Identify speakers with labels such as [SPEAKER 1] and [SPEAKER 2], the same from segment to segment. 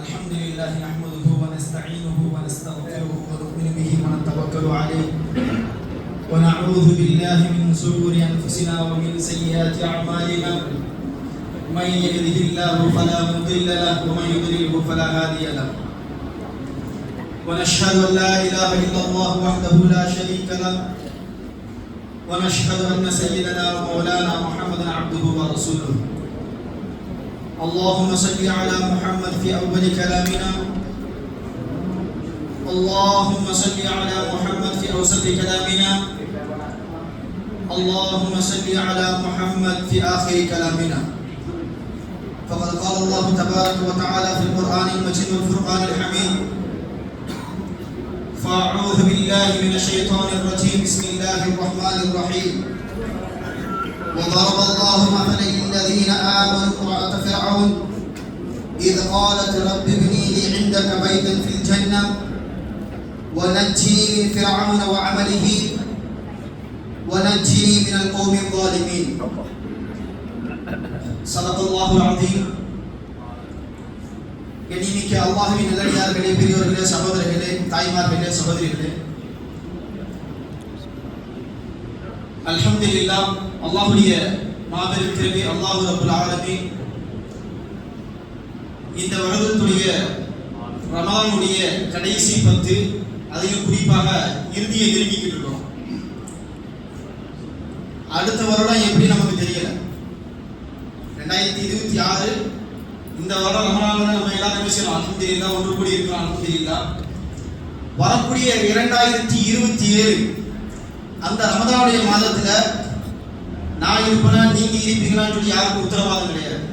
[SPEAKER 1] الحمد لله نحمده ونستعينه ونستغفره ونؤمن به ونتوكل عليه ونعوذ بالله من شرور أنفسنا ومن سيئات أعمالنا من يهده الله فلا مضل له ومن يضلله فلا هادي له ونشهد أن لا إله إلا الله وحده لا شريك له ونشهد أن سيدنا ومولانا محمدا عبده ورسوله اللهم صل على محمد في أول كلامنا اللهم صل على محمد في أوسط كلامنا اللهم صل على محمد في آخر كلامنا فقد قال الله تبارك وتعالى في القرآن المجيد والفرقان الحميد فأعوذ بالله من الشيطان الرجيم بسم الله الرحمن الرحيم وضرب الله مثلا للذين آمنوا امرأة فرعون إذ قالت رب ابني لي عندك بيتا في الجنة ونجني من فرعون وعمله ونجني من القوم الظالمين صدق الله العظيم. கண்ணியமிக்க அல்லாஹ்வின் நல்லடியார்களே, பெரியோர்களே, சகோதரர்களே, தாய்மார்களே, சகோதரிகளே, அல்ஹம்துலில்லாஹ், அல்லாஹ்வுடைய மாபெரும் கிருபை, அல்லாஹ் ரப்பல் ஆலமீன் இந்த வருடத்துடைய ரமலானுடைய கடைசி 10, அதையும் குறிப்பாக இறுதியை நெருங்கிக்கிட்டு இருக்கோம். அடுத்த வருடம் எப்படி நமக்கு தெரியல. 2026 இந்த வருடம் ரமலான்ல நம்ம எல்லாரும் பேசலாம், அல்ஹம்துலில்லாஹ், ஒன்று கூடி இருக்கிறோம், அல்ஹம்துலில்லாஹ். வரக்கூடிய 2027 அந்த ரமதானுடைய மாதத்துல நான் இருப்பேனா நீங்க இருப்பீங்களான்னு சொல்லி யாருக்கும் உத்தரவாதம் கிடையாது.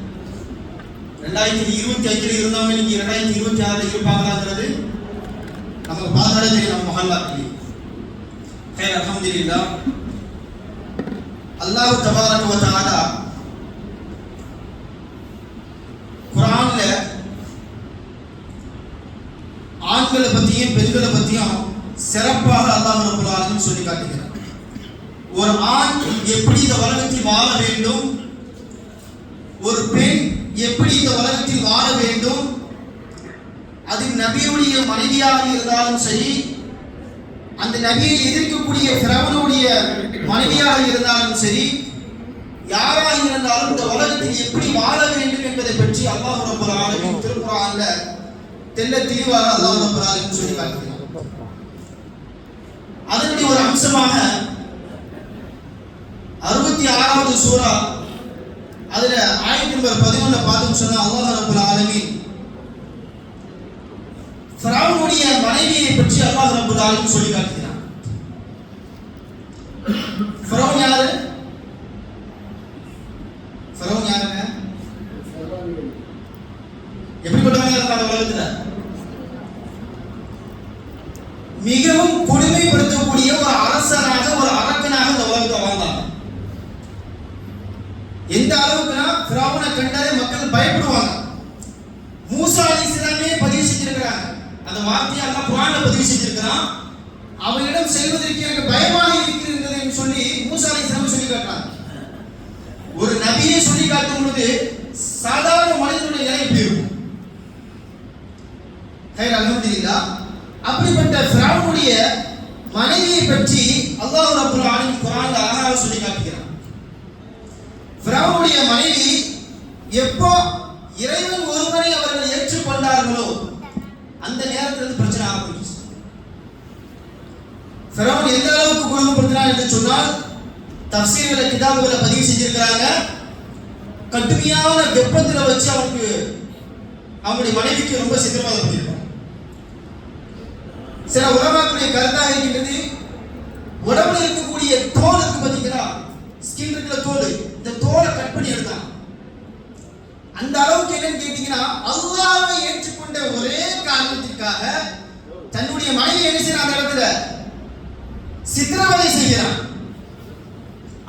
[SPEAKER 1] 2025 இருந்தவங்க நீங்க 2026 இருப்பாங்களாங்கிறது நமக்கு பார்த்தாலே தெரியும். நம்ம மஹல்லாக்கு ஹைர், அல்ஹம்துலில்லாஹ். அல்லாஹ் தபாரக வ தஆலா குர்ஆன்ல ஆண்களை பத்தியும் பெண்களை பத்தியும் சிறப்பாக அல்லாஹ் ரப்பல் ஆலமீன் சொல்லி காட்டுகிறார். ஒரு ஆண் எப்படி இந்த உலகத்தில் வாழ வேண்டும், ஒரு பெண் எப்படி இந்த உலகத்தில் வாழ வேண்டும், அது நபியுடைய மனைவியாக இருந்தாலும் சரி, அந்த நபியை எதிர்க்கக்கூடிய ஃபிரௌனுடைய மனைவியாக இருந்தாலும் சரி, யாராக இருந்தாலும் இந்த உலகத்தில் எப்படி வாழ வேண்டும் என்பதை பற்றி அல்லாஹ் ரப்பல் ஆலமீன் திருக்குர்ஆன்ல தெள்ளத் தெளிவாக அல்லாஹ் ரப்பல் ஆலமீன் சொல்லி காட்டுகிறார். அதனுடைய ஒரு அம்சமாக 66வது சூரா அதுல ஆயத் நம்பர் 11 பார்த்தோம் சொன்னா அல்லாஹ் ரப்பல் ஆலமீன் ஃபிரௌனுடைய மனைவியை பற்றி அல்லாஹ் ரப்பல் ஆலமீன் சொல்லி காட்டுகிறார். ஃபிரௌன் யாரு? ஃபிரௌன் யாருங்க? எப்படிப்பட்டவங்க இருக்காங்க உலகத்துல? மிகவும் கொடுமைப்படுத்தக்கூடிய ஒரு அரசனாக, ஒரு அரக்கனாக இந்த உலகத்துல வாழ்ந்தாங்க. எந்த அளவுக்குனா ஃபிரௌனை கண்டாலே மக்கள் பயப்படுவாங்க. மூசா அலைஹிஸ்ஸலாமே பதிவு செஞ்சிருக்கிறாங்க, அந்த வார்த்தையை அல்லாஹ் குர்ஆன்ல பதிவு செஞ்சிருக்கிறான். அவர்களிடம் செல்வதற்கு எனக்கு பயமாக இருக்கிறது என்று சொல்லி மூசா அலைஹிஸ்ஸலாம் சொல்லி காட்டுறாங்க. ஒரு நபியை சொல்லி காட்டும் பொழுது சாதாரண மனிதனுடைய நிலை எப்படி இருக்கும்? ஹைர், அல்ஹம்துலில்லாஹ். அப்படிப்பட்ட ஃபிரௌனுடைய மனைவியை பற்றி அல்லாஹ் ரப்பல் ஆலமீன் குர்ஆன்ல அழகாக சொல்லி காட்டுகிறான். ஃபிரௌனுடைய மனைவி எப்போ இறைவன் ஒருவரை அவர்கள் ஏற்றுக்கொண்டார்களோ அந்த நேரத்தில் பிரச்சனை ஆரம்பிச்சு. ஃபிரௌன் எந்த அளவுக்கு கொடுமைப்படுத்தினார் என்று சொன்னால் தஃசீர்ல கிதாபுகளை பதிவு செஞ்சிருக்கிறாங்க. கடுமையான வெப்பத்துல வச்சு அவங்களுடைய மனைவிக்கு ரொம்ப சித்திரவதை பண்ணியிருக்காங்க. சில உலமாக்களுடைய கருத்தாக இருக்கின்றது, உடம்புல இருக்கக்கூடிய தோல் இருக்கு பார்த்தீங்களா, ஸ்கின் இருக்கிற தோல், இந்த தோலை கட் பண்ணி எடுத்தாங்க. அந்த அளவுக்கு என்னன்னு கேட்டீங்கன்னா அல்லாஹ்வை ஏற்றுக்கொண்ட ஒரே காரணத்திற்காக தன்னுடைய மனைவி என்ன செய்யறான், அந்த இடத்துல சித்திரவதை செய்கிறான்.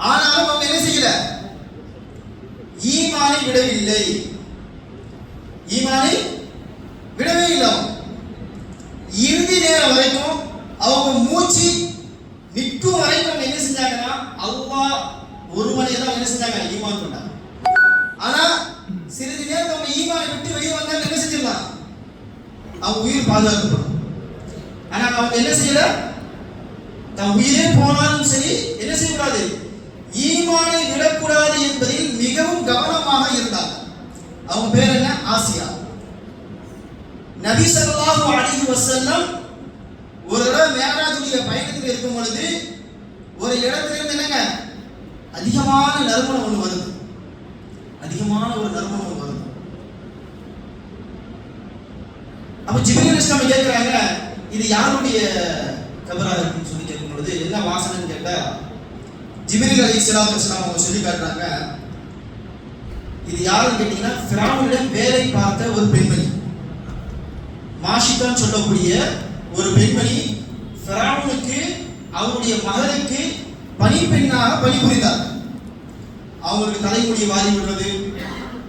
[SPEAKER 1] ஆனாலும் அவங்க என்ன செய்யல, ஈமானை விடவில்லை, ஈமானை விடவே இல்லை. இறுதி நேரம் வரைக்கும் அவங்க மூச்சு நிற்கும் வரைக்கும் என்ன செஞ்சாங்கன்னா அல்லாஹ் ஒருவனை தான் என்ன செஞ்சாங்க, ஈமான் கொண்டாங்க. ஆனா சிறிது நேரத்தை அவங்க ஈமானை விட்டு வெளியே வந்தாலும் என்ன செஞ்சிடலாம், அவங்க உயிர் பாதுகாக்கப்படும். ஆனா அவங்க என்ன செய்யல, தன் உயிரே போனாலும் சரி என்ன செய்யக்கூடாது, ஈமானை விடக்கூடாது என்பதில் மிகவும் கவனமாக இருந்தாங்க. அவங்க பேர் என்ன, ஆசியா. நபி ஸல்லல்லாஹு அலைஹி வஸல்லம் ஒரு தடவை மேராஜுடைய பயணத்தில் இருக்கும் பொழுது ஒரு இடத்துல இருந்து என்னங்க அதிகமான நறுமணம் ஒன்று வருது, அதிகமான ஒரு நறுமணம் ஒன்று வருது. அப்ப ஜிப்ரீல் அலைஹிஸ்ஸலாம் கேட்கிறாங்க, இது யாருடைய கபரா இருக்குன்னு சொல்லி கேட்கும் பொழுது என்ன வாசனைன்னு கேட்டா ஜிப்ரீல் அலைஹிஸ்ஸலாம் அவங்க சொல்லி காட்டுறாங்க, இது யாருன்னு கேட்டீங்கன்னா ஃபிரௌனிடம் வேலை பார்த்த ஒரு பெண்மணி, மாஷிதான் சொல்லக்கூடிய ஒரு பெண்மணி ஃபிரௌனுக்கு அவருடைய மகனுக்கு பணிப்பெண்ணாக பணிபுரிந்தார். அவங்களுக்கு தலைமுடி வாரி விடுறது,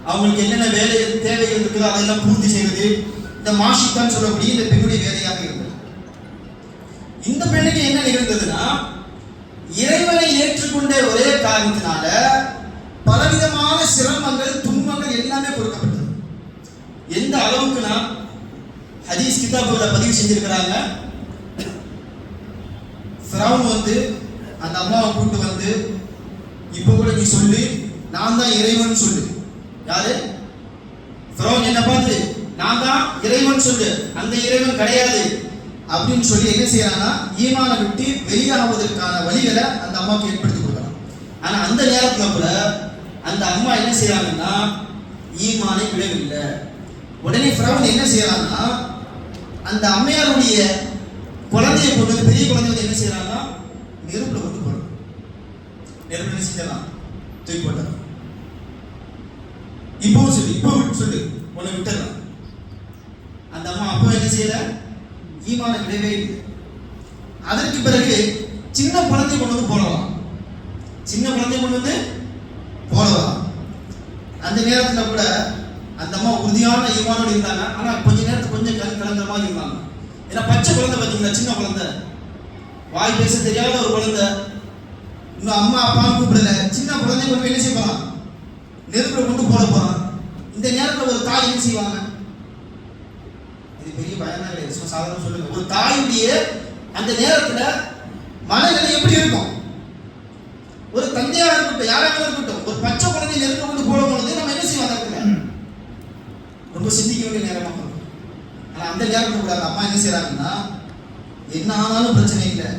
[SPEAKER 1] அவங்களுக்கு என்னென்ன வேலை தேவைகள் இருக்குதோ அதெல்லாம் பூர்த்தி செய்வது இந்த மாஷிதான் சொல்லக்கூடிய இந்த பெண்ணுடைய வேலையாக இருந்தது. இந்த பெண்ணுக்கு என்ன நிகழ்ந்ததுன்னா, இறைவனை ஏற்றுக்கொண்ட ஒரே காரணத்தினால பலவிதமான சிரமங்கள் துன்பங்கள் எல்லாமே கொடுக்கப்பட்டது. எந்த அளவுக்குனா ஹதீஸ் கிதாபுல பதிவு செஞ்சிருக்கிறாங்க, ஃபிரௌன் வந்து அந்த அம்மாவை கூட்டு வந்து, இப்போ கூட நீ சொல்லு நான் தான் இறைவன் சொல்லு. யாரு? ஃபிரௌன் என்ன பார்த்து நான் தான் இறைவன் சொல்லு, அந்த இறைவன் கிடையாது அப்படின்னு சொல்லி என்ன செய்யறாங்கன்னா ஈமானை விட்டு வெளியாகுவதற்கான வழிகளை அந்த அம்மாவுக்கு ஏற்படுத்தி கொடுக்கலாம். ஆனா அந்த நேரத்துல கூட அந்த அம்மா என்ன செய்யறாங்கன்னா ஈமானை விடவில்லை. உடனே ஃபிரௌன் என்ன செய்யறாங்கன்னா அந்த அம்மையாருடைய குழந்தையை கொண்டு, பெரிய குழந்தை வந்து என்ன செய்யறாங்கன்னா நெருப்புல கொண்டு போறோம். நெருப்புல என்ன செஞ்சலாம், தூக்கி போட்டாங்க. இப்பவும் சொல்லு, இப்போ சொல்லு உன்னை விட்டுறலாம். அந்த அம்மா அப்போ என்ன செய்யல, ஈமான விடவே இல்லை. அதற்கு பிறகு சின்ன குழந்தை கொண்டு வந்து போடலாம், சின்ன குழந்தை கொண்டு வந்து போடலாம். அந்த நேரத்தில் கூட அந்த அம்மா உறுதியான ஈமானோடு இருந்தாங்க. ஆனா கொஞ்ச நேரத்துக்கு கொஞ்சம் கலங்குற மாதிரி இருந்தாங்க. ஏன்னா பச்சை குழந்தை பார்த்தீங்களா, சின்ன குழந்தை, வாய் பேச தெரியாத ஒரு குழந்தை, இன்னும் அம்மா அப்பான்னு கூப்பிடல, சின்ன குழந்தை கொண்டு என்ன செய்ய போறான், நெருப்புல கொண்டு போட போறான். இந்த நேரத்தில் ஒரு தாய் என்ன செய்வாங்க, இது பெரிய பயமா இல்லை, சாதாரண சொல்லுங்க, ஒரு தாயுடைய அந்த நேரத்துல மனநிலை எப்படி இருக்கும்? ஒரு தந்தையாக இருக்கட்டும், யாராக இருக்கட்டும், ஒரு பச்சை குழந்தை நெருப்பு கொண்டு போடும் பொழுது நம்ம என்ன செய்வோம், ரொம்ப சிந்திக்க வேண்டிய நேரமாக இருக்கும். ஆனா அந்த நேரத்தில் கூட அந்த அம்மா என்ன செய்யறாங்கன்னா, என்ன ஆனாலும் பிரச்சனை இல்லை,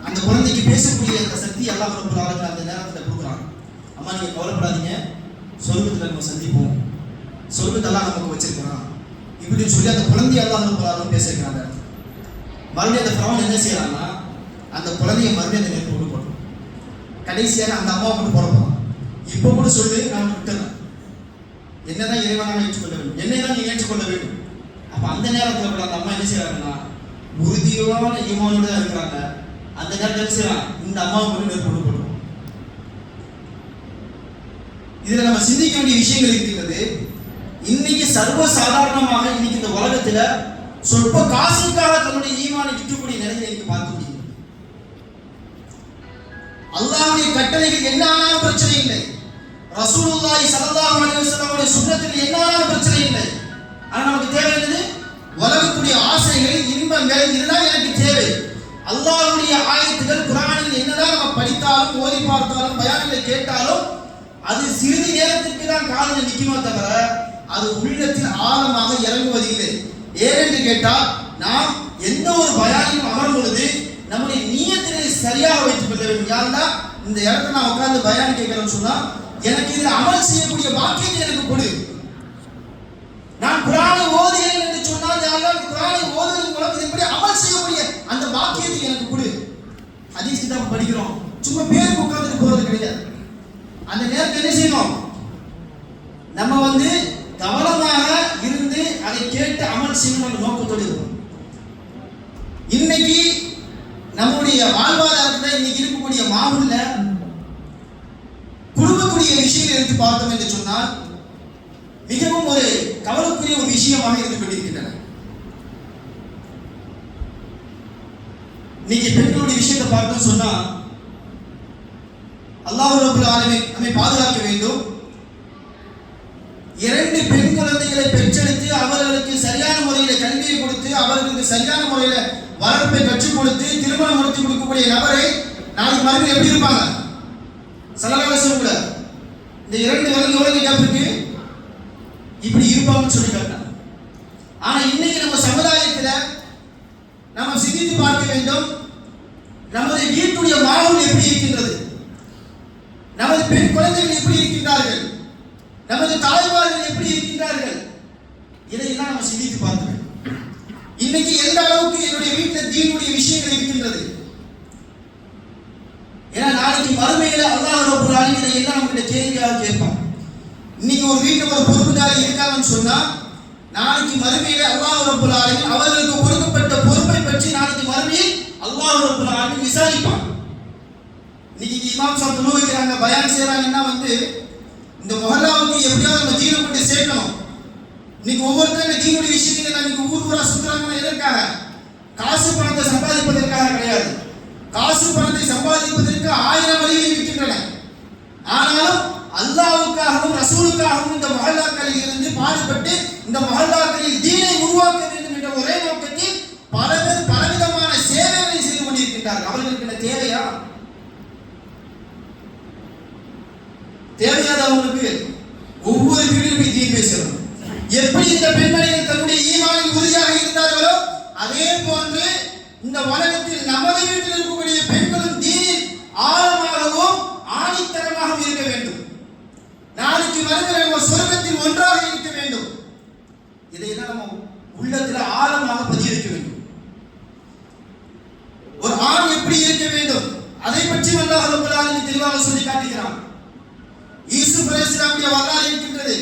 [SPEAKER 1] அந்த குழந்தைக்கு பேசக்கூடிய அந்த சக்தி அல்லாஹ் ரப்பல் ஆலமீன் அந்த நேரத்தில் கொடுக்குறாங்க. அம்மா நீங்க கவலைப்படாதீங்க, சொர்க்கத்தில் நம்ம சந்திப்போம், சொர்க்கத்தெல்லாம் நமக்கு வச்சிருக்கிறான் இப்படின்னு சொல்லி அந்த குழந்தைய அல்லாஹ் ரப்பல் ஆலமீன் பேசியிருக்கிறாங்க. மறுபடியும் அந்த ஃபிரௌன் என்ன செய்யறாங்கன்னா அந்த குழந்தைய மறுபடியும் அந்த நெருப்பு கொண்டு போடுறோம். கடைசியாக அந்த அம்மாவை கொண்டு போட போறான். இப்போ கூட சொல்லு நான் விட்டுறேன், என்னதான் இறைவனாக ஏற்றுக்கொள்ள வேண்டும், என்னை தான் நீ ஏற்றுக்கொள்ள வேண்டும். அப்ப அந்த நேரத்தில் கூட அந்த அம்மா என்ன செய்யறாங்கன்னா உறுதியான ஈமானோட தான் இருக்கிறாங்க. அந்த நேரத்தில் என்ன செய்யறான், இந்த அம்மாவை கொண்டு நெருப்பு கொண்டு போடுறோம். இதுல நம்ம சிந்திக்க வேண்டிய விஷயங்கள் இருக்கிறது. இன்னைக்கு சர்வ சாதாரணமாக இன்னைக்கு இந்த உலகத்துல சொற்ப காசுக்காக தன்னுடைய ஈமானை விற்கக்கூடிய நிலையை நீங்க பார்க்க முடியும். அல்லாஹ்வுடைய கட்டளைகள் என்ன ஆனாலும் பிரச்சனை இல்லை, ரசூலுல்லாஹி ஸல்லல்லாஹு அலைஹி வஸல்லம் சுன்னத்தில் என்ன ஆனாலும் பிரச்சனை இல்லை. ஆனா நமக்கு தேவை என்னது, உலகத்துடைய ஆசைகள், இன்பங்கள், இதுதான் எனக்கு தேவை. அல்லாஹ்வுடைய ஆயத்துகள் குர்ஆனில் என்னதான் நம்ம படித்தாலும் ஓதி பார்த்தாலும் பயான்களை கேட்டாலும் அது சிறிது நேரத்திற்கு தான் காதில் நிற்குமே தவிர அது உள்ளத்தில் ஆழமாக இறங்குவதில்லை. ஏனென்று கேட்டால் நாம் எந்த ஒரு பயானிலும் அமரும் பொழுது நம்முடைய நியத்தினை சரியாக வைத்துக் கொள்ள வேண்டும். யாருன்னா இந்த இடத்துல நான் உட்கார்ந்து பயான் கேட்கிறேன்னு சொன்னா எனக்கு இதில் அமல் செய்யக்கூடிய பாக்கியத்தை எனக்கு கொடு. நான் குர்ஆனை ஓதுகிறேன் என்று சொன்னால் யாரெல்லாம் குர்ஆனை ஓதுவதன் மூலம் இதன்படி அமல் செய்யக்கூடிய அந்த பாக்கியத்தை எனக்கு கொடு. ஹதீஸ் கிதாப் படிக்கிறோம், சும்மா பேருக்கு உட்கார்ந்துட்டு போறது கிடையாது. அந்த நேரத்தில் என்ன செய்யணும், நம்ம கவனமாக இருந்து அதை கேட்டு அமல் செய்யணும் நோக்கத்தோடு இருக்கும். இன்னைக்கு நம்முடைய வாழ்வாதாரத்தில் இன்னைக்கு இருக்கக்கூடிய மாவுல குடும்பக்கூடிய விஷயங்களை எடுத்து பார்த்தோம் என்று சொன்னால் மிகவும் ஒரு கவலைக்குரிய ஒரு விஷயமாக இருந்து கொண்டிருக்கின்றன. இன்னைக்கு பெண்களுடைய விஷயத்தை பார்த்தோம் சொன்னா அல்லாஹ் ரப்பல் ஆலமீன் நம்மை பாதுகாக்க வேண்டும். 2 பெண் குழந்தைகளை பெற்றெடுத்து அவர்களுக்கு சரியான முறையில் கல்வியை குழந்தைகளுக்கு சரியான முறையில வளர்ப்பை கற்றுக் கொடுத்து திருமணம் முடித்து கொடுக்கக்கூடிய நபரை நாளைக்கு மறுபடியும் எப்படி இருப்பாங்க? சல்லல்லாஹு அலைஹி வஸல்லம் கூட இந்த 2 வருடம் எவ்வளவு கேப் இருக்கு, இப்படி இருப்பாங்கன்னு சொல்லி காட்டினாங்க. ஆனா இன்னைக்கு நம்ம சமுதாயத்துல நம்ம சிந்தித்து பார்க்க வேண்டும், நமது வீட்டுடைய மாவுல் எப்படி இருக்கின்றது, நமது பெண் குழந்தைகள் எப்படி இருக்கின்றார்கள், நமது தாய்மார்கள் எப்படி இருக்கின்றார்கள், இதையெல்லாம் நம்ம சிந்தித்து பார்க்க வேண்டும். இன்னைக்கு எந்த அளவுக்கு என்னுடைய வீட்டில் தீனுடைய விஷயங்கள் இருக்கின்றது. ஏன்னா நாளைக்கு மறுமையில அல்லாஹ் ரப்பல் ஆலமீன் இதையெல்லாம் நம்மகிட்ட கேள்வியாக கேட்பான். இன்னைக்கு ஒரு வீட்டுல ஒரு பொறுப்புதாரி இருக்காங்கன்னு சொன்னா நாளைக்கு மறுமையில அல்லாஹ் ரப்பல் ஆலமீன் அவர்களுக்கு கொடுக்கப்பட்ட பொறுப்பை பற்றி நாளைக்கு மறுமையில் அல்லாஹ் ரப்பல் ஆலமீன் விசாரிப்பான். இன்னைக்கு இமாம் சாப் தொழுகிறாங்க, பயான் செய்றாங்கன்னா இந்த முஹல்லாவுக்கு எப்படியாவது நம்ம தீனை கொண்டு சேர்க்கணும். இன்னைக்கு ஒவ்வொருத்தரும் தீனுடைய விஷயங்களை இன்னைக்கு ஊரா சுத்துறாங்கன்னா எதற்காக? காசு பணத்தை சம்பாதிப்பதற்காக கிடையாது. காசு பணத்தை சம்பாதிப்பதற்கு 1000 வழிகள் இருக்கின்றன. ஆனாலும் அல்லாஹ்வுக்காகவும் ரசூலுக்காகவும் இந்த முஹல்லாக்களில் இருந்து பாடுபட்டு இந்த முஹல்லாக்களில் தீனை உருவாக்க வேண்டும் என்ற ஒரே நோக்கத்தில் பல பேர் பலவிதமான சேவைகளை செய்து கொண்டிருக்கின்றார்கள். அவர்களுக்கு என்ன தேவையா? தேவையாத அவங்களுக்கு ஒவ்வொரு வீட்டிலும் போய் தீன் பேசணும். எப்படி இந்த பெண்மணிகள் தன்னுடைய ஈமானில் உறுதியாக இருந்தார்களோ அதே போன்று இந்த உலகத்தில் நமது வீட்டில் இருக்கக்கூடிய பெண்களும் தீனில் ஆழமாகவும் ஆணித்தரமாகவும் இருக்க வேண்டும். நாளைக்கு வருகிற சொர்க்கத்தில் ஒன்றாக இருக்க வேண்டும். இதையெல்லாம் நம்ம உள்ளத்தில் ஆழமாக பதிய வைக்க வேண்டும். ஒரு ஆண் எப்படி இருக்க வேண்டும் அதை பற்றி அல்லாஹ் ரப்பல் ஆலமீன் தெளிவாக சொல்லி காட்டுகிறான். யூசுப் அலைஹிஸ்ஸலாமுடைய வரலாறு இருக்கின்றது.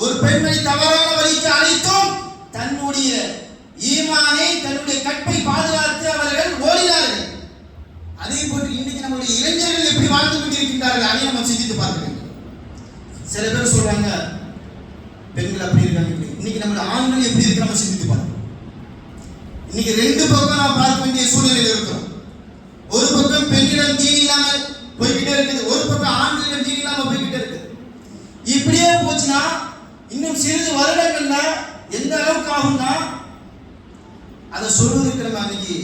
[SPEAKER 1] ஒரு பெண்மணி தவறான வழிக்கு அழைத்தும் தன்னுடைய ஈமானை தன்னுடைய கற்பை பாதுகாத்து அவர்கள் ஓடினார்கள். அதே போன்று இன்னைக்கு நம்முடைய இளைஞர்கள் எப்படி வாழ்ந்து கொண்டிருக்கின்றார்கள் அதை நம்ம சிந்தித்து பார்க்க வேண்டும். சில பேர் சொல்றாங்க பெண்கள் அப்படி இருக்காங்க, இன்னைக்கு நம்முடைய ஆண்கள் எப்படி இருக்கு நம்ம சிந்தித்து பார்க்கணும். இன்னைக்கு 2 பக்கம் நாம் பார்க்க வேண்டிய சூழ்நிலையில் இருக்கிறோம். ஒரு பக்கம் பெண்ணிடம் தீன் இல்லாமல் போய்கிட்டே இருக்குது, ஒரு பக்கம் ஆண்களிடம் தீன் இல்லாமல் போய்கிட்டே இருக்குது. இப்படியே போச்சுன்னா இன்னும் சிறிது வருடங்கள்ல எந்த அளவுக்கு ஆகும்னா அதை சொல்வதற்கு நம்ம அன்னைக்கு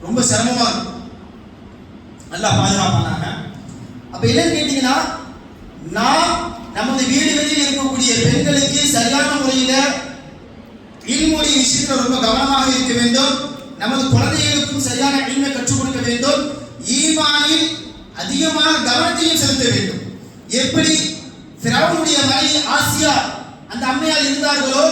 [SPEAKER 1] ரொம்ப சிரமமா இருக்கும். நல்லா பாதுகாப்பானாங்க. அப்ப என்னன்னு கேட்டீங்கன்னா, நாம் நமது வீடுகளில் இருக்கக்கூடிய பெண்களுக்கு சரியான முறையில இல்முடைய விஷயத்தில் ரொம்ப கவனமாக இருக்க வேண்டும். நமது குழந்தைகளுக்கும் சரியான இல்மை கற்றுக் கொடுக்க வேண்டும். ஈமானில் அதிகமாக கவனத்தையும் செலுத்த வேண்டும். எப்படி ஃபிரௌனுடைய மனைவி ஆசியா அந்த அம்மையால் இருந்தார்களோ,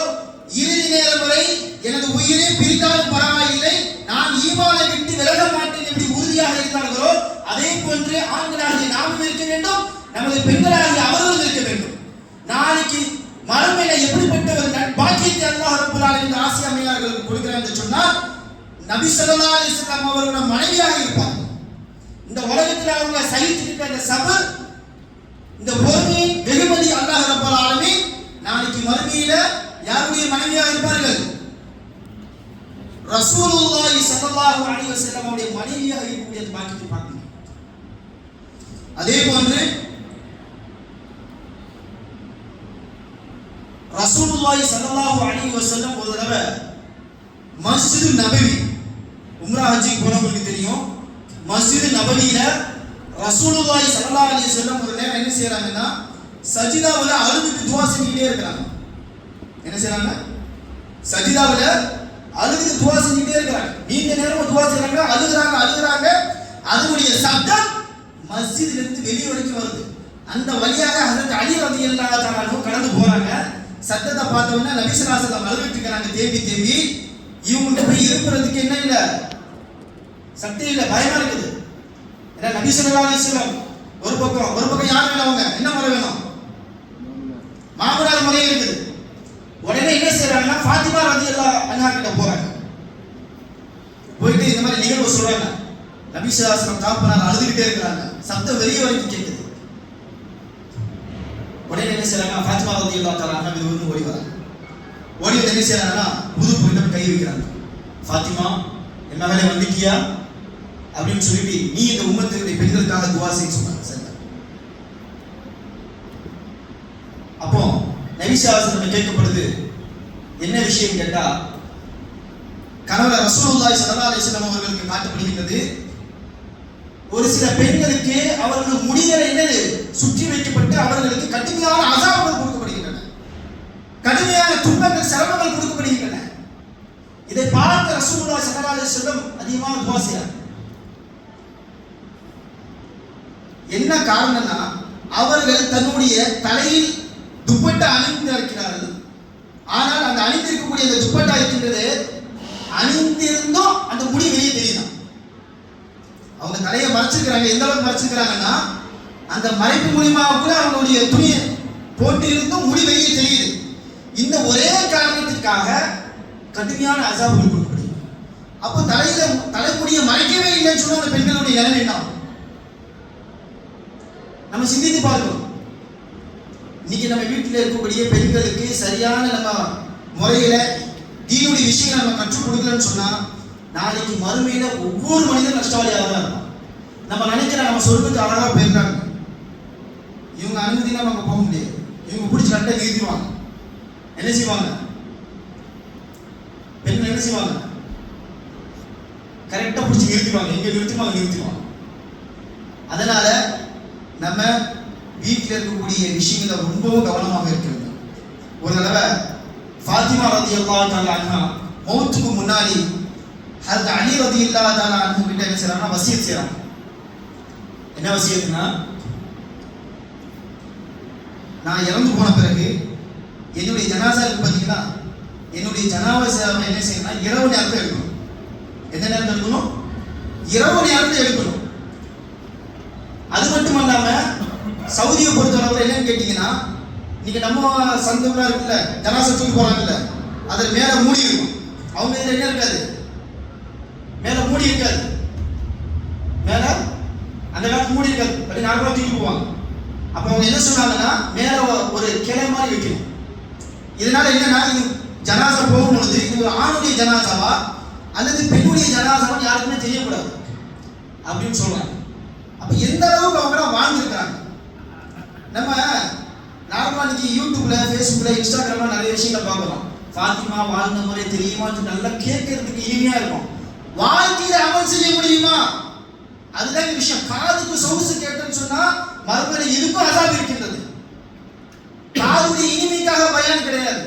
[SPEAKER 1] இறுதி நேரம் வரை எனது உயிரை பிரித்தாலும் பரவாயில்லை, நான் ஈமானை விட்டு விலக மாட்டேன் எப்படி உறுதியாக இருந்தார்களோ அதே போன்று ஆண்களாகிய நாமும் இருக்க வேண்டும், நமது பெண்களாகிய அவர்களும் இருக்க வேண்டும். நாளைக்கு மறுமையில எப்படிப்பட்ட ஒரு பாக்கியத்தை அல்லாஹ் ரப்பல் ஆலமீன் ஆசியா அம்மையார்களுக்கு கொடுக்கிறார் என்று சொன்னால், நபி ஸல்லல்லாஹு அலைஹி வஸல்லம் அவர்களோட மனைவியாக இருப்பாங்க. இந்த உலகத்தில் அவங்க சகித்துக்கிட்ட அந்த சபர், இந்த பொறுமையின் வெகுமதி அல்லாஹ் ரப்பல் ஆலமீன் நாளைக்கு மறுமையில யாருடைய மனைவியாக இருப்பார்கள்? ரசூலுல்லாஹி ஸல்லல்லாஹு அலைஹி வஸல்லம் அவருடைய மனைவியாக இருக்கக்கூடிய பாக்கியத்தை பார்க்கணும். அதே போன்று ரசூலுல்லாஹி ஸல்லல்லாஹு அலைஹி வஸல்லம் ஒரு தடவை மஸ்ஜித் நபவி உம்ரா ஹஜ்ஜுக்கு போனவங்களுக்கு தெரியும், மஸ்ஜித் நபவியில ரசூலுல்லாஹி ஸல்லல்லாஹு அலைஹி வஸல்லம் ஒரு நேரம் என்ன செய்யறாங்கன்னா சஜிதாவுல அழுதுட்டு துஆ செஞ்சிட்டே இருக்காங்க. என்ன செய்றாங்க? சஜிதாவுல அழுது துஆ செஞ்சிட்டே இருக்காங்க. நீண்ட நேரமா துஆ செய்றாங்க, அழுகுறாங்க. அதனுடைய சத்தம் மஸ்ஜித்ல இருந்து வெளிய வரைக்கும் வருது. அந்த வழியாக ஹஜ்ரத் அலி ரலியல்லாஹு தஆலா கடந்து போறாங்க. சத்தத்தை பார்த்த உடனே நபி ஸல்லல்லாஹு அலைஹி வஸல்லம் அழுதுட்டு இருக்காங்க. தேம்பி இவங்களுக்கு போய் இருப்பறதுக்கு என்ன இல்ல, சக்தி இல்ல, பயமா இருக்குது. ஏன்னா நபி ஸல்லல்லாஹு அலைஹி வஸல்லம் ஒரு பக்கம் யார் வேணும், அவங்க என்ன முறை வேணும், மாமனார் முறை இருக்குது. உடனே என்ன செய்யறாங்கன்னா ஃபாத்திமா ரலியல்லாஹு அன்ஹா கிட்ட போறாங்க. போயிட்டு இந்த மாதிரி நிகழ்வு சொல்றாங்க. நபி ஸல்லல்லாஹு அலைஹி வஸல்லம் தாப்பனார் அழுதுகிட்டே இருக்காங்க, சத்தம் வெளிய வரைக்கும் கேக்குது. உடனே என்ன செய்யறாங்க, ஃபாத்திமா ரலியல்லாஹு தஆலா அன்ஹா வந்து ஓடி வராங்க. ஓடி வந்து என்ன செய்யறாங்கன்னா புது பொண்ணு கை வைக்கிறாங்க. ஃபாத்திமா என் மகளே வந்துட்டியா அப்படின்னு சொல்லிட்டு நீ இந்த உம்மத்துடைய பெண்களுக்காக துஆ செய்ய சொன்னாங்க. சரி, அப்போ நபி ஸல்லல்லாஹு அலைஹி வஸல்லம் கேட்கப்படுது என்ன விஷயம் கேட்டா, கணவர் ரசூலுல்லாஹி ஸல்லல்லாஹு அலைஹி வஸல்லம் அவர்களுக்கு காட்டப்படுகிறது. ஒரு சில பெண்களுக்கு அவர்கள் முடிகளை என்னது சுற்றி வைக்கப்பட்டு அவர்களுக்கு கடுமையான அஸாபுகள் கொடுக்கப்படுகின்றன, கடுமையான துன்பங்கள் சிரமங்கள் கொடுக்கப்படுகின்றன. இதை பார்த்த ரசூலுல்லாஹி ஸல்லல்லாஹு அலைஹி வஸல்லம் அதிகமாக துஆ செய்றாங்க. என்ன காரணம்னா அவர்கள் தன்னுடைய தலையில் துப்பட்டா அணிந்திருக்கிறார்கள். ஆனால் அந்த அணிந்திருக்கக்கூடிய அந்த துப்பட்டா இருக்கின்றது, அணிந்திருந்தும் அந்த முடி வெளியே தெரியுதான். அவங்க தலையை மறைச்சிருக்கிறாங்க. எந்த அளவுக்கு மறைச்சிருக்கிறாங்கன்னா அந்த மறைப்பு மூலியமாக கூட அவங்களுடைய துணியை போட்டு இருந்தும் முடி வெளியே தெரியுது. இந்த ஒரே காரணத்திற்காக கடுமையான அஸாபுகள் கொடுக்கப்படுது. அப்போ தலைமுடியை மறைக்கவே இல்லைன்னு சொன்னா அந்த பெண்களுடைய நிலைமை என்ன? நம்ம சிந்தித்து பார்க்கணும். இன்னைக்கு நம்ம வீட்டில் இருக்கக்கூடிய பெண்களுக்கு சரியான நம்ம முறையில தீனுடைய விஷயங்களை நம்ம கற்றுக் கொடுக்கலன்னு சொன்னா நாளைக்கு மறுமையில ஒவ்வொரு மனிதனும் நஷ்டவாளியாக தான் இருக்கும். நம்ம நினைக்கிற நம்ம சொர்க்கத்துக்கு அழகா போயிருக்காங்க, இவங்க அனுமதி இல்லாம அங்க போக முடியாது, இவங்க பிடிச்சி கரெக்டாக நிறுத்திடுவாங்க. என்ன செய்வாங்க? பெண்கள் என்ன செய்வாங்க? கரெக்டா பிடிச்சி நிறுத்திடுவாங்க. எங்க நிறுத்திடுவாங்க. அதனால நம்ம வீட்டில் இருக்கக்கூடிய விஷயங்களை ரொம்பவும் கவனமாக இருக்கிறது. ஒரு தடவை ஃபாத்திமா ரலியல்லாஹு தஆலா அன்ஹா மௌத்துக்கு முன்னாடி ஹஜ்ரத் அலி ரலியல்லாஹு தஆலா அன்ஹு கிட்ட என்ன செய்றாங்க? வசியத் செய்றாங்க. என்ன வசியத்னா, நான் இறந்து போன பிறகு என்னுடைய ஜனாசா இருக்கு பார்த்தீங்களா, என்னுடைய ஜனாசாவை என்ன செய்யணும்னா இரவு நேரத்தில் எடுக்கணும். எந்த நேரத்தில் எடுக்கணும்? இரவு நேரத்தில் எடுக்கணும். அது மட்டும் இல்லாம சவுதியை பொறுத்தளவுல என்னன்னு கேட்டீங்கன்னா, இன்னைக்கு நம்ம சந்தோஷம் இருக்குல்ல, ஜனாசா தூக்கி போறாங்கல்ல, அதில் மேல மூடி இருக்கும். அவங்க இதுல என்ன இருக்காது? மேல மூடி இருக்காது. மேல அந்த காலத்து மூடி இருக்காது, அப்படி நார்மலா தூக்கி போவாங்க. அப்ப அவங்க என்ன சொன்னாங்கன்னா மேல ஒரு கிளை மாதிரி வைக்கணும். இதனால என்னன்னா, இது ஜனாசா போகும்பொழுது இது ஒரு ஆணுடைய ஜனாசாவா அல்லது பெண்ணுடைய ஜனாசாவா யாருக்குமே தெரியக்கூடாது அப்படின்னு சொல்றாங்க. அப்ப எந்த அளவுக்கு அவங்க வாழ்ந்துருக்காங்க. நம்ம நார்மலா இன்னைக்கு யூடியூப்ல, ஃபேஸ்புக்ல, இன்ஸ்டாகிராம்ல நிறைய விஷயங்களை பார்க்கிறோம். ஃபாத்திமா வாழ்ந்த முறை தெரியுமா? நல்லா கேட்கறதுக்கு இனிமையா இருக்கும். வாழ்க்கையில அமல் செய்ய முடியுமா? அதுதான் இந்த விஷயம். காதுக்கு சொகுசு கேட்டேன்னு சொன்னா மறுபடியும் இதுக்கும் அஸாப் இருக்கின்றது. காதுடைய இனிமைக்காக பயான் கிடையாது,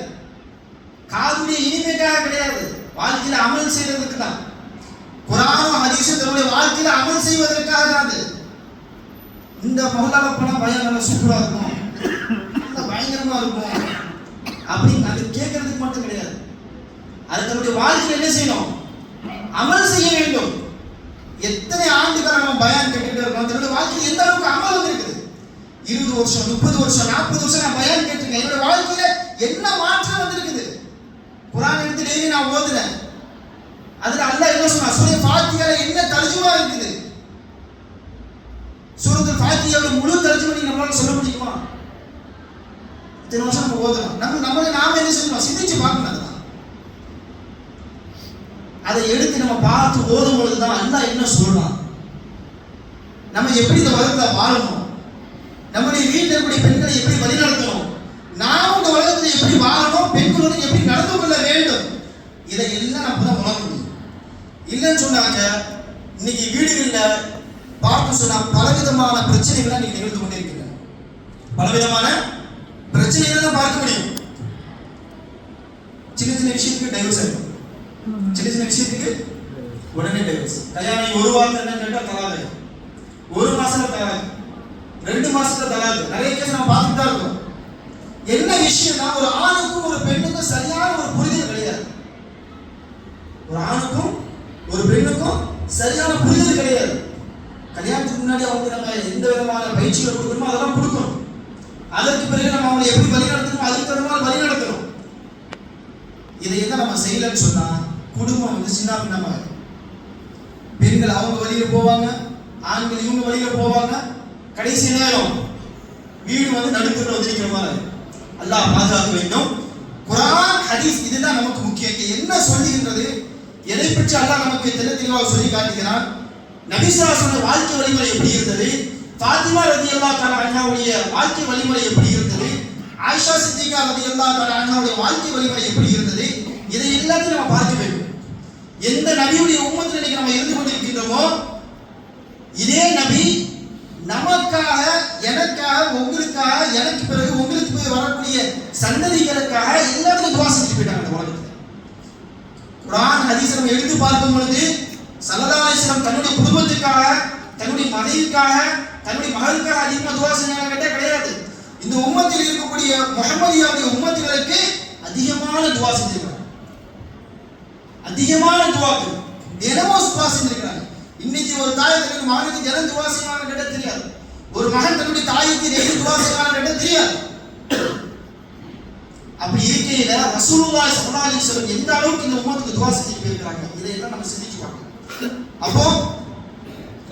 [SPEAKER 1] காதுடைய இனிமைக்காக கிடையாது, வாழ்க்கையில அமல் செய்யறதுக்கு தான். குர்ஆனும் ஹதீஸும் தன்னுடைய வாழ்க்கையில அமல் செய்வதற்காக தான். இந்த மஹல்லால போனா பயான் நல்லா சூப்பரா இருக்கும், நல்லா பயங்கரமா இருக்கும் அப்படின்னு அது கேட்கறதுக்கு மட்டும் கிடையாது. அது தன்னுடைய வாழ்க்கையில என்ன செய்யணும்? அமல் செய்ய வேண்டும். எத்தனை ஆண்டுகள் நம்ம பயான் கேட்டுட்டு இருக்கோம், தன்னுடைய வாழ்க்கையில் எந்த அளவுக்கு அமல் வந்திருக்குது? 20 வருஷம், 30 வருஷம், 40 வருஷம் நான் பயான் கேட்டிருக்கேன். என்னோட வாழ்க்கையில என்ன மாற்றம் வந்திருக்குது? குர்ஆன் எடுத்து டெய்லி நான் ஓதுறேன். அதுல அல்லாஹ் என்ன சொன்னா? சூரா ஃபாத்திஹால என்ன தர்ஜுமா இருக்குது? சூரத்துல் ஃபாத்திஹாவோட முழு தர்ஜுமா நம்மளால சொல்ல முடியுமா? இத்தனை வருஷம் நம்ம ஓதுறோம். நாம என்ன சொல்லணும்? சிந்திச்சு பார்க்கணும். அதை எடுத்து நம்ம பார்த்து ஓதும் பொழுதுதான் அல்லாஹ் என்ன சொல்றான், நம்ம எப்படி இந்த உலகத்துல வாழணும், நம்முடைய வீட்டில் இருக்கக்கூடிய பெண்களை எப்படி வழிநடத்தணும், நாம் இந்த உலகத்துல எப்படி வாழணும், பெண்களுடன் எப்படி நடந்து கொள்ள வேண்டும், இதை எல்லாம் நம்ம தான் உணர முடியும். இல்லைன்னு சொன்னாங்க இன்னைக்கு வீடுகள்ல பார்த்து சொன்னா பலவிதமான பிரச்சனைகளை இன்னைக்கு நிகழ்ந்து கொண்டே இருக்கிறாங்க. பலவிதமான பிரச்சனைகளை தான் பார்க்க முடியும். சின்ன சின்ன விஷயத்துக்கு டைவர்ஸ் ஆகும், சின்ன சின்ன விஷயத்துக்கு உடனே டைவர்ஸ். கல்யாணம் ஒரு வாரத்துல என்ன கேட்டா தலாக், ஒரு மாசத்துல தலாக், 2 மாசத்துல தலாக். நிறைய கேஸ் நம்ம பார்த்துட்டு தான் இருக்கோம். என்ன விஷயம்னா, ஒரு ஆணுக்கும் ஒரு பெண்ணுக்கும் சரியான ஒரு புரிதல் கிடையாது. ஒரு ஆணுக்கும் ஒரு பெண்ணுக்கும் சரியான புரிதல் கிடையாது. கல்யாணத்துக்கு முன்னாடி அவங்க நம்ம எந்த விதமான பயிற்சிகளை கொடுக்கணுமோ அதெல்லாம் கொடுக்கணும். அதற்கு பிறகு நம்ம அவங்களை எப்படி வழிநடத்தணும், அதுக்கு தகுந்த மாதிரி வழிநடத்தணும். இதை என்ன நம்ம செய்யலன்னு சொன்னா குடும்பம் வந்து சின்ன பின்னமா, பெண்கள் அவங்க வழியில போவாங்க, ஆண்கள் இவங்க வழியில போவாங்க. கடைசி நேரம் வீடு வந்து நடுத்தர வந்திருக்கிற மாதிரி. அல்லாஹ் பாதுகாக்க வேண்டும். குர்ஆன் ஹதீஸ் இதுதான் நமக்கு முக்கியம். என்ன சொல்லுகின்றது, எதை பற்றி அல்லாஹ் நமக்கு தெளிவாக சொல்லி காட்டுகிறான். நபி ஸல்லல்லாஹு அலைஹி வஸல்லம் வாழ்க்கை வழிமுறை எப்படி இருந்தது, ஃபாத்திமா ரலியல்லாஹு தஆலா அன்ஹாவுடைய வாழ்க்கை வழிமுறை எப்படி இருந்தது, ஆயிஷா சித்திகா ரலியல்லாஹு தஆலா அன்ஹாவுடைய வாழ்க்கை வழிமுறை எப்படி இருந்தது, இதை எல்லாத்தையும் நம்ம பார்க்க வேண்டும். எந்த நபியுடைய உம்மத்தில் இன்னைக்கு நம்ம இருந்து கொண்டிருக்கின்றோமோ இதே நபி நமக்காக, எனக்காக, உங்களுக்காக, எனக்கு பிறகு உங்களுக்கு போய் வரக்கூடிய சந்ததிகளுக்காக எல்லாத்தையும் துவா செஞ்சு போயிட்டாங்க. இந்த உலகத்தில் குர்ஆன் ஹதீஸ் நம்ம எடுத்து பார்க்கும் பொழுது ஸல்லல்லாஹு அலைஹி வஸல்லம் தன்னுடைய குடும்பத்துக்காக, தன்னுடைய மனைவிக்காக, தன்னுடைய மகளுக்காக அதிகமாக துவா செஞ்சாங்க கேட்டா கிடையாது. இந்த உம்மத்தில் இருக்கக்கூடிய முஹம்மதியாவுடைய உம்மத்தினருக்கு அதிகமான துவா செஞ்சிருக்காங்க. அதிகமான துவாக்கள் தினமும் துவா செஞ்சிருக்காங்க. இன்னைக்கு ஒரு தாய் தன்னுடைய மகனுக்கு தினம் துவா செய்வாங்கன்னு கேட்டா தெரியாது. ஒரு மகன் தன்னுடைய தாய்க்கு தினம் துவா செய்வாங்கன்னு கேட்டா தெரியாது. அப்படி இருக்கையில ரசூலுல்லாஹி ஸல்லல்லாஹு அலைஹி வஸல்லம் எந்த அளவுக்கு இந்த உம்மத்துக்கு துவா செஞ்சுட்டு போயிருக்காங்க இதையெல்லாம் நம்ம சிந்திச்சு பார்க்கணும். அப்போ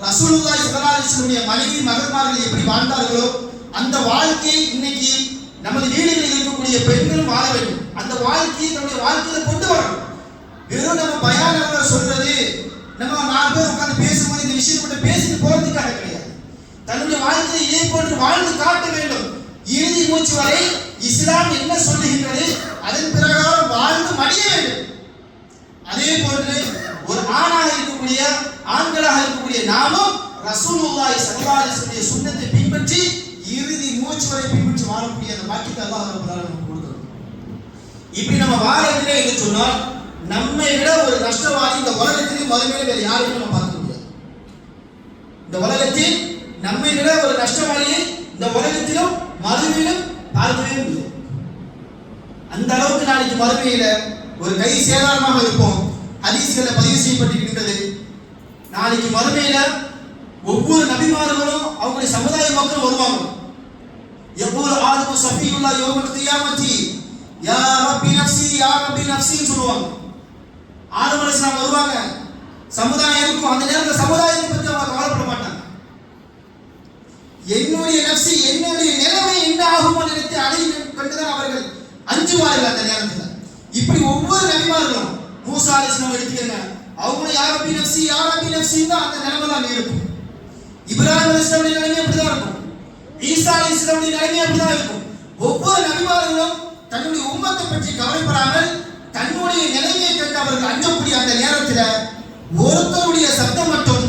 [SPEAKER 1] ரசூலுல்லாஹி ஸல்லல்லாஹு அலைஹி வஸல்லம் மனைவி மகன்மார்கள் எப்படி வாழ்ந்தார்களோ அந்த வாழ்க்கையை இன்னைக்கு நமது வீடுகளில் இருக்கக்கூடிய பெண்களும் வாழ வேண்டும். அந்த வாழ்க்கையை நம்முடைய வாழ்க்கையில கொண்டு வரணும். வெறும் நம்ம பயானங்களை சொல்றது, நம்ம 4 பேர் உட்கார்ந்து பேசும்போது இந்த விஷயத்தை மட்டும் பேசிட்டு போறதுக்காக கிடையாது. தன்னுடைய வாழ்க்கையை இதே போன்று வாழ்ந்து காட்ட வேண்டும். இறுதி மூச்சு வரை இஸ்லாம் என்ன சொல்லுகின்றது அதன் பிரகாரம் வாழ்ந்து மடிய வேண்டும். அதே போன்று ஒரு ஆணாக இருக்கக்கூடிய, ஆண்களாக இருக்கக்கூடிய நாமும் ரசூலுல்லாஹி ஸல்லல்லாஹு அலைஹி வஸல்லம் சுன்னத்தை பின்பற்றி இறுதி மூச்சு வரை பின்பற்றி வாழக்கூடிய அந்த பாக்கியத்தை அல்லாஹ் ரப்பல் ஆலமீன் நமக்கு கொடுக்கிறார். இப்படி நம்ம வாழவில்லை என்று சொன்னால் நம்மை விட ஒரு நஷ்டவாதி இந்த உலகத்திலும் மறுமையில வேறு யாரையும் நம்ம பார்க்க முடியாது. இந்த உலகத்தில் நம்மை விட ஒரு நஷ்டவாதியை இந்த உலகத்திலும் மறுமையிலும் பார்க்கவே முடியாது. அந்த அளவுக்கு நாளைக்கு மறுமையில ஒரு கை சேதாரமாக இருப்போம். ஹதீஸ்கள்ல பதிவு செய்யப்பட்டிருக்கின்றது. நாளைக்கு மறுமையில ஒவ்வொரு நபிமார்களும் அவங்களுடைய சமுதாய மக்கள் வருவாங்க. யகூல் ஆதமு ஸஃபியுல்லாஹ் யௌமல் கியாமத்தி யா ரப்பி நஃப்ஸி யா ரப்பி நஃப்ஸின்னு சொல்லுவாங்க. ஆதம் அலைஹிஸ்ஸலாம் வருவாங்க, சமுதாயம் இருக்கும். அந்த நேரத்தில் சமுதாயத்தை பற்றி அவங்க கவலைப்பட மாட்டாங்க. என்னுடைய நஃப்ஸி, என்னுடைய நிலைமை என்ன ஆகுமோ நினைத்து அதை கண்டுதான் அவர்கள் அஞ்சுவார்கள் அந்த நேரத்தில். இப்படி ஒவ்வொரு நபிமார்களும், மூசா அலைஹிஸ்ஸலாம் எடுத்துக்கங்க, அவங்களும் யா ரப்பி நஃப்ஸி யா ரப்பி நஃப்ஸின்னு தான் அந்த நிலைமை தான் இருக்கும். இப்ராஹிம் அலைஹிஸ்ஸலாமுடைய நிலைமை அப்படிதான் இருக்கும். ஈசா அலைஹிஸ்ஸலாமுடைய நிலைமை அப்படிதான் இருக்கும். ஒவ்வொரு நபிமார்களும் தன்னுடைய உம்மத்தை பற்றி கவலைப்படாமல் தன்னுடைய நிலைமையை கண்டு அவர்கள் அஞ்சக்கூடிய அந்த நேரத்தில் ஒருத்தருடைய சத்தம் மட்டும்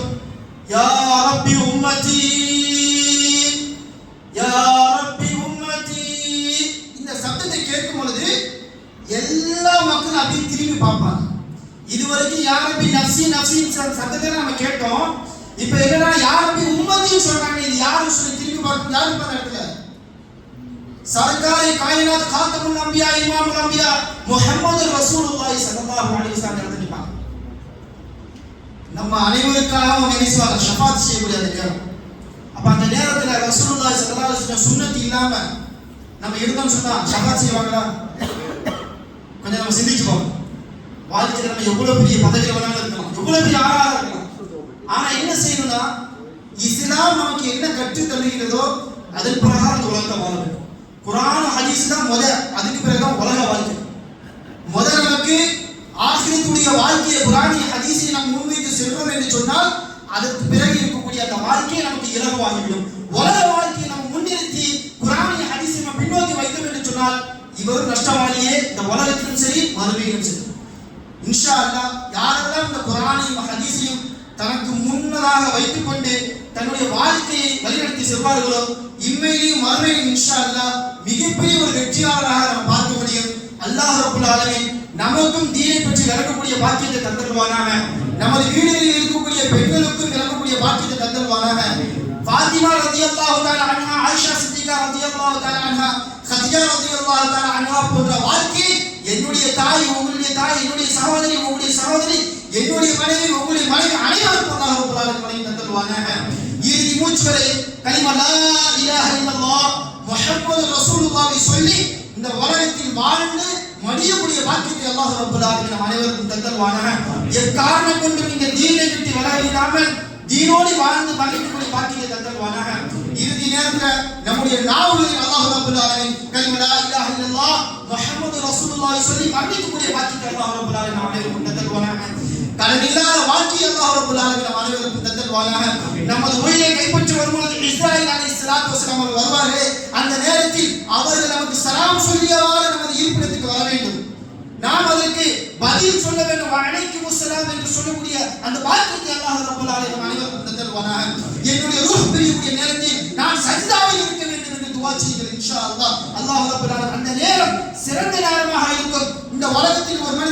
[SPEAKER 1] யா ரப்பி உம்மதி யா ரப்பி உம்மதி, இந்த சத்தத்தை கேட்கும் பொழுது எல்லா மக்களும் அப்படியே திரும்பி பார்ப்பாங்க. இதுவரைக்கும் யா ரப்பி நஃப்ஸி நஃப்ஸி சத்தத்தை நம்ம கேட்டோம். இப்ப என்னன்னா யா ரப்பி உம்மதின்னு சொல்றாங்க. இது யாரும் சொல்லி திரும்பி பார்க்கணும். யாரும் அந்த இடத்துல சர்க்காரி காயினாத் காத்தமுல் அம்பியா இமாமுல் அம்பியா முஹம்மது ரசூலுல்லாஹி ஸல்லல்லாஹு அலைஹி வஸல்லம் நினைப்பாங்க. நம்ம அனைவருக்காகவும் நினைச்சுவாங்க, ஷஃபாத் செய்யக்கூடிய அந்த நேரம். அப்ப அந்த நேரத்தில் ரசூலுல்லாஹி ஸல்லல்லாஹு அலைஹி வஸல்லம் சுன்னத் இல்லாம நம்ம இருந்தோம்னு சொன்னா ஷஃபாத் செய்வாங்களா? கொஞ்சம் நம்ம சிந்திச்சு பார்ப்போம். வாழ்க்கையில் நம்ம எவ்வளவு பெரிய பதவியில் வேணாலும் இருக்கலாம், எவ்வளவு பெரிய ஆளாக இருக்கலாம். ஆனா என்ன செய்யணும்னா இஸ்லாம் நமக்கு என்ன கற்றுத் தருகிறதோ அதன் பிரகாரம் அந்த உலகத்தை வாழ வேண்டும். குர்ஆன் ஹதீஸ் தான் அதுக்கு பிறகுதான் உலக வாழ்க்கை. நமக்கு ஆகிரத்துடைய வாழ்க்கையை குர்ஆனிய ஹதீஸை நாம் முன்வைத்து செல்வோம் என்று சொன்னால் அதற்கு பிறகு இருக்கக்கூடிய அந்த வாழ்க்கையை நமக்கு இலகுவாகிவிடும். உலக வாழ்க்கையை நம்ம முன்னிறுத்தி குர்ஆனிய ஹதீஸை நம்ம பின்னோக்கி வைத்தோம் என்று சொன்னால் இவர் நஷ்டவாளியே இந்த உலகத்திலும் சரி மறுமையிலும் சரி. இன்ஷா அல்லாஹ் யாரெல்லாம் இந்த குர்ஆனையும் ஹதீஸையும் தனக்கு முன்னதாக வைத்துக் கொண்டு தன்னுடைய வாழ்க்கையை வழிநடத்தி செல்வார்களோ இம்மையிலும் மறுமையிலும் இன்ஷா அல்லாஹ் மிகப்பெரிய ஒரு வெற்றியாளராக நாம் பார்க்க முடியும். அல்லாஹ் ரப்பல் ஆலமீன் நமக்கும் தீனை பற்றி விளக்கக்கூடிய பாக்கியத்தை தந்தருவானாக. நமது வீடுகளில் இருக்கக்கூடிய பெண்களுக்கும் விளக்கக்கூடிய பாக்கியத்தை தந்தருவானாக. ஃபாத்திமா ரலியல்லாஹு தஆலா அன்ஹா, ஆயிஷா சித்திகா ரலியல்லாஹு தஆலா அன்ஹா, கதீஜா ரலியல்லாஹு தஆலா அன்ஹா போன்ற வாழ்க்கை என்னுடைய தாய், உங்களுடைய தாய், என்னுடைய சகோதரி, உங்களுடைய சகோதரி, என்னுடைய மனைவி, உங்களுடைய மனைவி அனைவருக்கும் அல்லாஹ் ரப்பல் ஆலமீன் தந்தருவானாக. இறுதி மூச்சு வரை கலிமா லா இலாஹ இல்லல்லாஹ் முஹம்மது ரசூலுல்லாஹி சொல்லி இந்த உலகத்தில் வாழ்ந்து மடியக்கூடிய பாக்கியத்தை அல்லாஹ் ரப்பல் ஆலமீன் நம் அனைவருக்கும் தந்தருவானாக. எக்காரணம் கொண்டும் இந்த தீனை விட்டு விலகாமல் தீனோடு வாழ்ந்து மகிழக்கூடிய பாக்கியத்தை தந்தருவானாக. இறுதி நேரத்தில் நம்முடைய நாவுகளில் அல்லாஹ் ரப்பல் ஆலமீன் கலிமா லா இலாஹ இல்லல்லாஹ் முஹம்மது ரசூலுல்லாஹி சொல்லி மரணிக்கக்கூடிய பாக்கியத்தை அல்லாஹ் ரப்பல் ஆலமீன் நம் அனைவருக்கும் தந்தருவானாக. கடனில்லாத வாழ்க்கை அல்லாஹ் ரப்பல் ஆலமீன் நம் அனைவருக்கும் தந்தருவானாக. நமது உயிரை கைப்பற்றி வரும்போது இஸ்ராயீல் அலைஹிஸ்ஸலாத்து வஸலாம் அவர்கள் வருவார்களே அந்த நேரத்தில் அவர்கள் நமக்கு சலாம் சொல்லியவாறு நமது இருப்பிடத்துக்கு வர வேண்டும். நாம் அதற்கு பதில் சொல்ல வேண்டும். வஅலைக்கும் அஸ்ஸலாம் என்று சொல்லக்கூடிய அந்த வார்த்தைக்கு அல்லாஹ் ரப்பல் ஆலமீன் அனைவருக்கும் தருவானாக. என்னுடைய ரூஹ் பிரியக்கூடிய நேரத்தில் நான் சஜ்தாவில் இருக்க வேண்டும் என்று துஆ செய்கிறேன். இன்ஷா அல்லாஹ் அல்லாஹ் ரப்பல் ஆலமீன் அந்த நேரம் சிறந்த நேரமாக இருக்கும். இந்த உலகத்தில் ஒரு மனிதன்